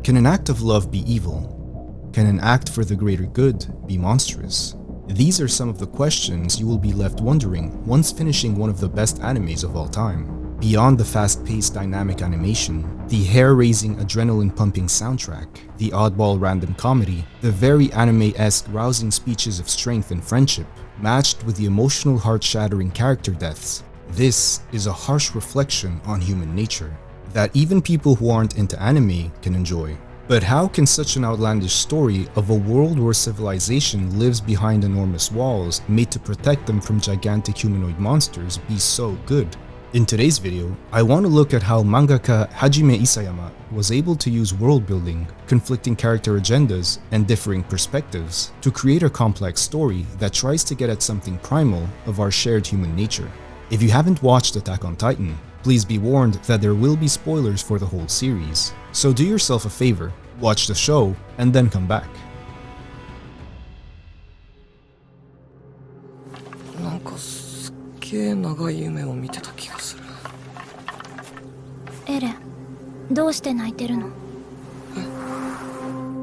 Can an act of love be evil? Can an act for the greater good be monstrous? These are some of the questions you will be left wondering once finishing one of the best animes of all time. Beyond the fast-paced dynamic animation, the hair-raising adrenaline-pumping soundtrack, the oddball random comedy, the very anime-esque rousing speeches of strength and friendship, matched with the emotional heart-shattering character deaths, this is a harsh reflection on human nature that even people who aren't into anime can enjoy. But how can such an outlandish story of a world where civilization lives behind enormous walls made to protect them from gigantic humanoid monsters be so good? In today's video, I want to look at how mangaka Hajime Isayama was able to use world building, conflicting character agendas, and differing perspectives to create a complex story that tries to get at something primal of our shared human nature. If you haven't watched Attack on Titan, please be warned that there will be spoilers for the whole series. So do yourself a favor, watch the show, and then come back.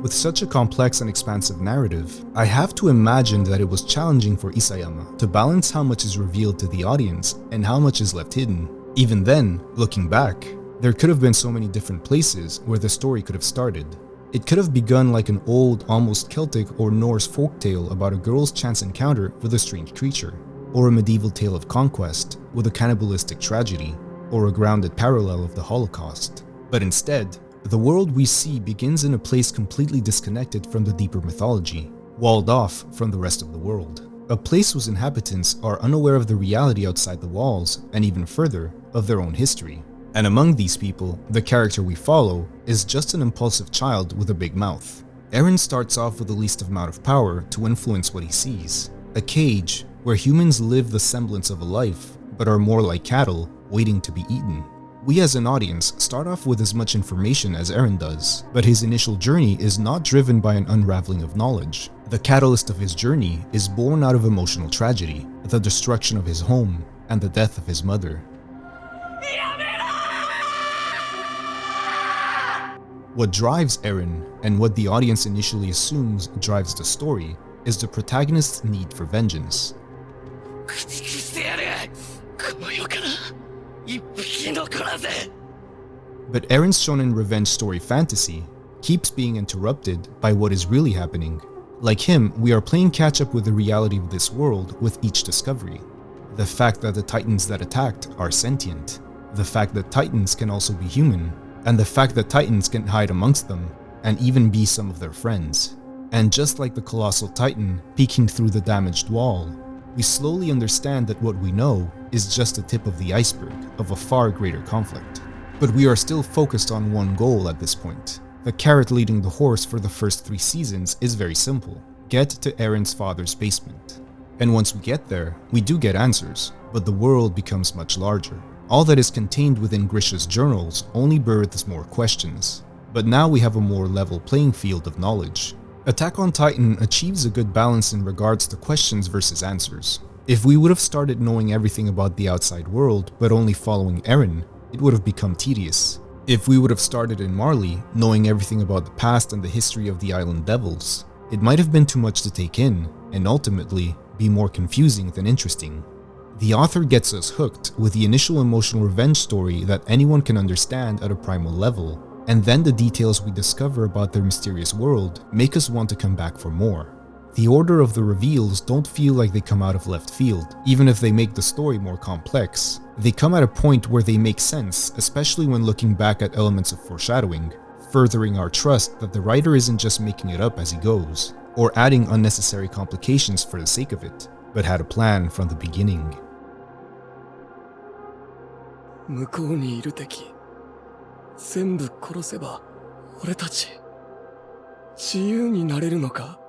With such a complex and expansive narrative, I have to imagine that it was challenging for Isayama to balance how much is revealed to the audience and how much is left hidden. Even then, looking back, there could have been so many different places where the story could have started. It could have begun like an old, almost Celtic or Norse folktale about a girl's chance encounter with a strange creature, or a medieval tale of conquest with a cannibalistic tragedy, or a grounded parallel of the Holocaust. But instead, the world we see begins in a place completely disconnected from the deeper mythology, walled off from the rest of the world. A place whose inhabitants are unaware of the reality outside the walls, and even further, of their own history. And among these people, the character we follow is just an impulsive child with a big mouth. Eren starts off with the least amount of power to influence what he sees. A cage where humans live the semblance of a life, but are more like cattle, waiting to be eaten. We as an audience start off with as much information as Eren does, but his initial journey is not driven by an unraveling of knowledge. The catalyst of his journey is born out of emotional tragedy, the destruction of his home, and the death of his mother. What drives Eren, and what the audience initially assumes drives the story, is the protagonist's need for vengeance. But Eren's shonen revenge story fantasy keeps being interrupted by what is really happening. Like him, we are playing catch-up with the reality of this world with each discovery. The fact that the titans that attacked are sentient. The fact that titans can also be human. And the fact that titans can hide amongst them and even be some of their friends. And just like the colossal titan peeking through the damaged wall, we slowly understand that what we know is just the tip of the iceberg of a far greater conflict. But we are still focused on one goal at this point. The carrot leading the horse for the first 3 seasons is very simple: get to Eren's father's basement. And once we get there, we do get answers, but the world becomes much larger. All that is contained within Grisha's journals only births more questions. But now we have a more level playing field of knowledge. Attack on Titan achieves a good balance in regards to questions versus answers. If we would have started knowing everything about the outside world but only following Eren, it would have become tedious. If we would have started in Marley, knowing everything about the past and the history of the Island Devils, it might have been too much to take in, and ultimately be more confusing than interesting. The author gets us hooked with the initial emotional revenge story that anyone can understand at a primal level, and then the details we discover about their mysterious world make us want to come back for more. The order of the reveals don't feel like they come out of left field, even if they make the story more complex. They come at a point where they make sense, especially when looking back at elements of foreshadowing, furthering our trust that the writer isn't just making it up as he goes, or adding unnecessary complications for the sake of it, but had a plan from the beginning. 向こうにいる敵全部殺せば俺たち自由になれるのか?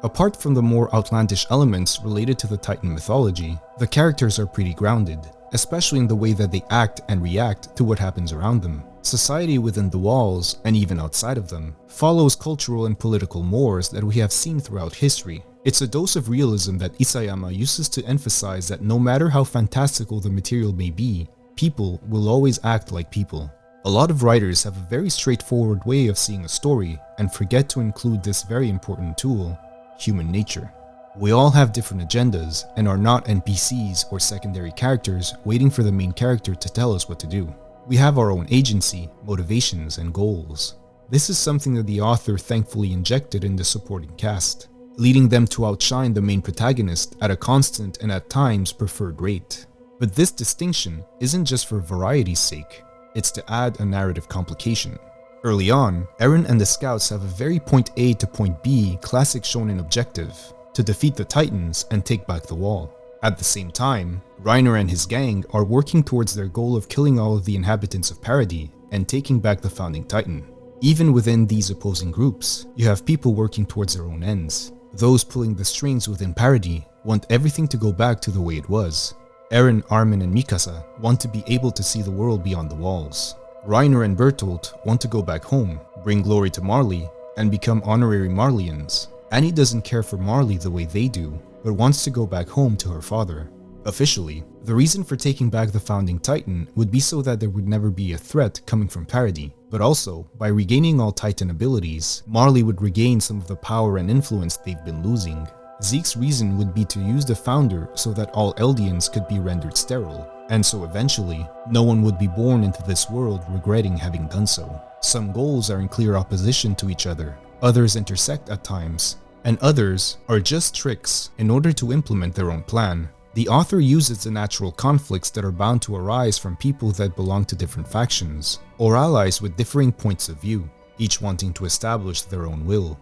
Apart from the more outlandish elements related to the Titan mythology, the characters are pretty grounded, especially in the way that they act and react to what happens around them. Society within the walls, and even outside of them, follows cultural and political mores that we have seen throughout history. It's a dose of realism that Isayama uses to emphasize that no matter how fantastical the material may be, people will always act like people. A lot of writers have a very straightforward way of seeing a story and forget to include this very important tool, human nature. We all have different agendas and are not NPCs or secondary characters waiting for the main character to tell us what to do. We have our own agency, motivations, and goals. This is something that the author thankfully injected in the supporting cast, leading them to outshine the main protagonist at a constant and at times preferred rate. But this distinction isn't just for variety's sake, it's to add a narrative complication. Early on, Eren and the scouts have a very point A to point B classic shonen objective, to defeat the Titans and take back the wall. At the same time, Reiner and his gang are working towards their goal of killing all of the inhabitants of Paradis and taking back the founding Titan. Even within these opposing groups, you have people working towards their own ends. Those pulling the strings within Paradis want everything to go back to the way it was. Eren, Armin, and Mikasa want to be able to see the world beyond the walls. Reiner and Bertolt want to go back home, bring glory to Marley, and become honorary Marleyans. Annie doesn't care for Marley the way they do, but wants to go back home to her father. Officially, the reason for taking back the founding Titan would be so that there would never be a threat coming from Paradis, but also, by regaining all Titan abilities, Marley would regain some of the power and influence they've been losing. Zeke's reason would be to use the founder so that all Eldians could be rendered sterile, and so eventually, no one would be born into this world regretting having done so. Some goals are in clear opposition to each other, others intersect at times, and others are just tricks in order to implement their own plan. The author uses the natural conflicts that are bound to arise from people that belong to different factions, or allies with differing points of view, each wanting to establish their own will.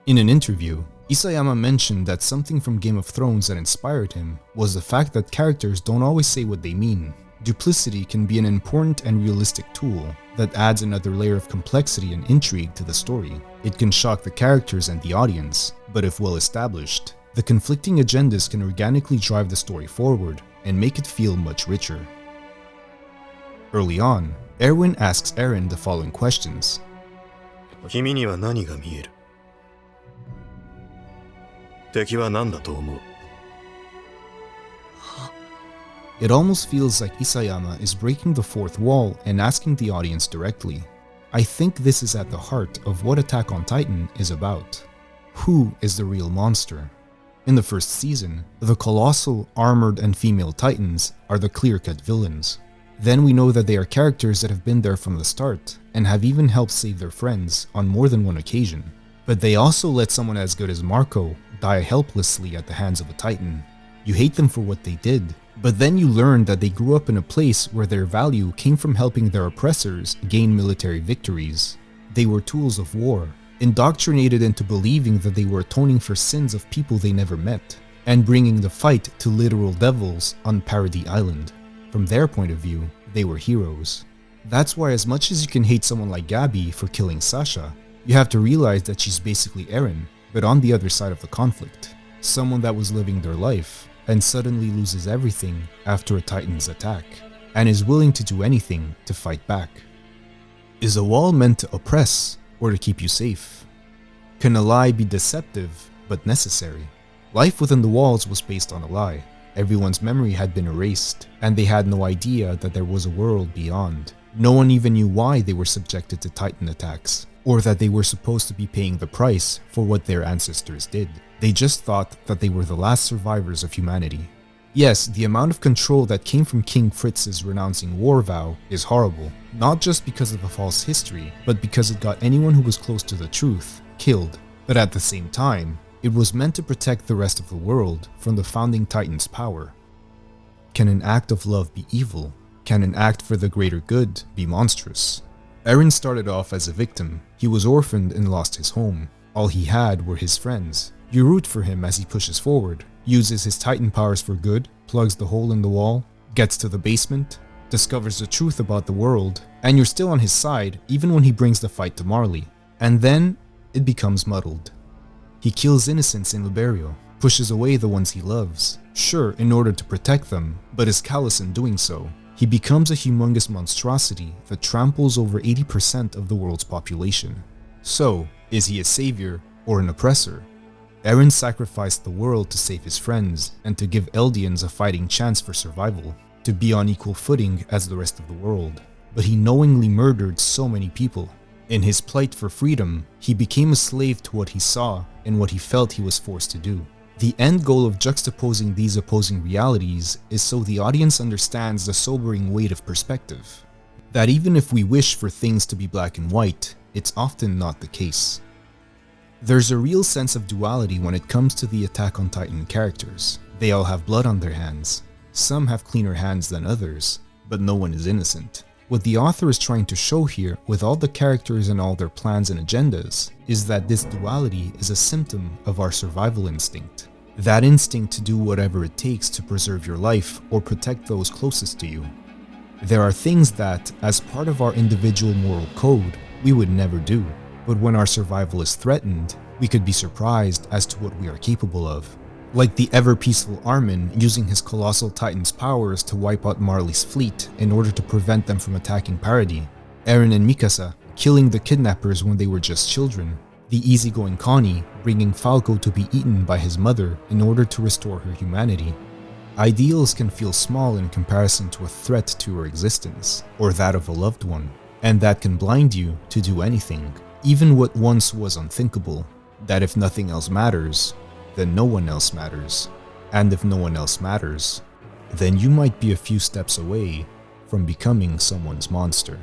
In an interview, Isayama mentioned that something from Game of Thrones that inspired him was the fact that characters don't always say what they mean. Duplicity can be an important and realistic tool that adds another layer of complexity and intrigue to the story. It can shock the characters and the audience, but if well established, the conflicting agendas can organically drive the story forward and make it feel much richer. Early on, Erwin asks Eren the following questions. 君には何が見える? 敵は何だと思う? It almost feels like Isayama is breaking the fourth wall and asking the audience directly. I think this is at the heart of what Attack on Titan is about. Who is the real monster? In the first season, the colossal, armored, and female Titans are the clear-cut villains. Then we know that they are characters that have been there from the start and have even helped save their friends on more than one occasion. But they also let someone as good as Marco die helplessly at the hands of a Titan. You hate them for what they did, but then you learn that they grew up in a place where their value came from helping their oppressors gain military victories. They were tools of war, indoctrinated into believing that they were atoning for sins of people they never met, and bringing the fight to literal devils on Paradis Island. From their point of view, they were heroes. That's why as much as you can hate someone like Gabi for killing Sasha, you have to realize that she's basically Eren, but on the other side of the conflict. Someone that was living their life, and suddenly loses everything after a Titan's attack, and is willing to do anything to fight back. Is a wall meant to oppress, or to keep you safe? Can a lie be deceptive, but necessary? Life within the walls was based on a lie. Everyone's memory had been erased, and they had no idea that there was a world beyond. No one even knew why they were subjected to Titan attacks, or that they were supposed to be paying the price for what their ancestors did. They just thought that they were the last survivors of humanity. Yes, the amount of control that came from King Fritz's renouncing war vow is horrible, not just because of a false history, but because it got anyone who was close to the truth killed. But at the same time, it was meant to protect the rest of the world from the founding Titan's power. Can an act of love be evil? Can an act for the greater good be monstrous? Eren started off as a victim. He was orphaned and lost his home. All he had were his friends. You root for him as he pushes forward, uses his Titan powers for good, plugs the hole in the wall, gets to the basement, discovers the truth about the world, and you're still on his side even when he brings the fight to Marley. And then, it becomes muddled. He kills innocents in Liberio, pushes away the ones he loves, sure in order to protect them, but is callous in doing so. He becomes a humongous monstrosity that tramples over 80% of the world's population. So, is he a savior or an oppressor? Eren sacrificed the world to save his friends and to give Eldians a fighting chance for survival, to be on equal footing as the rest of the world. but he knowingly murdered so many people. In his plight for freedom, he became a slave to what he saw and what he felt he was forced to do. The end goal of juxtaposing these opposing realities is so the audience understands the sobering weight of perspective. That even if we wish for things to be black and white, it's often not the case. There's a real sense of duality when it comes to the Attack on Titan characters. They all have blood on their hands. Some have cleaner hands than others, but no one is innocent. What the author is trying to show here, with all the characters and all their plans and agendas, is that this duality is a symptom of our survival instinct. That instinct to do whatever it takes to preserve your life or protect those closest to you. There are things that, as part of our individual moral code, we would never do. But when our survival is threatened, we could be surprised as to what we are capable of. Like the ever-peaceful Armin using his colossal titan's powers to wipe out Marley's fleet in order to prevent them from attacking Paradis. Eren and Mikasa killing the kidnappers when they were just children. The easygoing Connie bringing Falco to be eaten by his mother in order to restore her humanity. Ideals can feel small in comparison to a threat to your existence, or that of a loved one, and that can blind you to do anything, even what once was unthinkable, that if nothing else matters, then no one else matters. And if no one else matters, then you might be a few steps away from becoming someone's monster.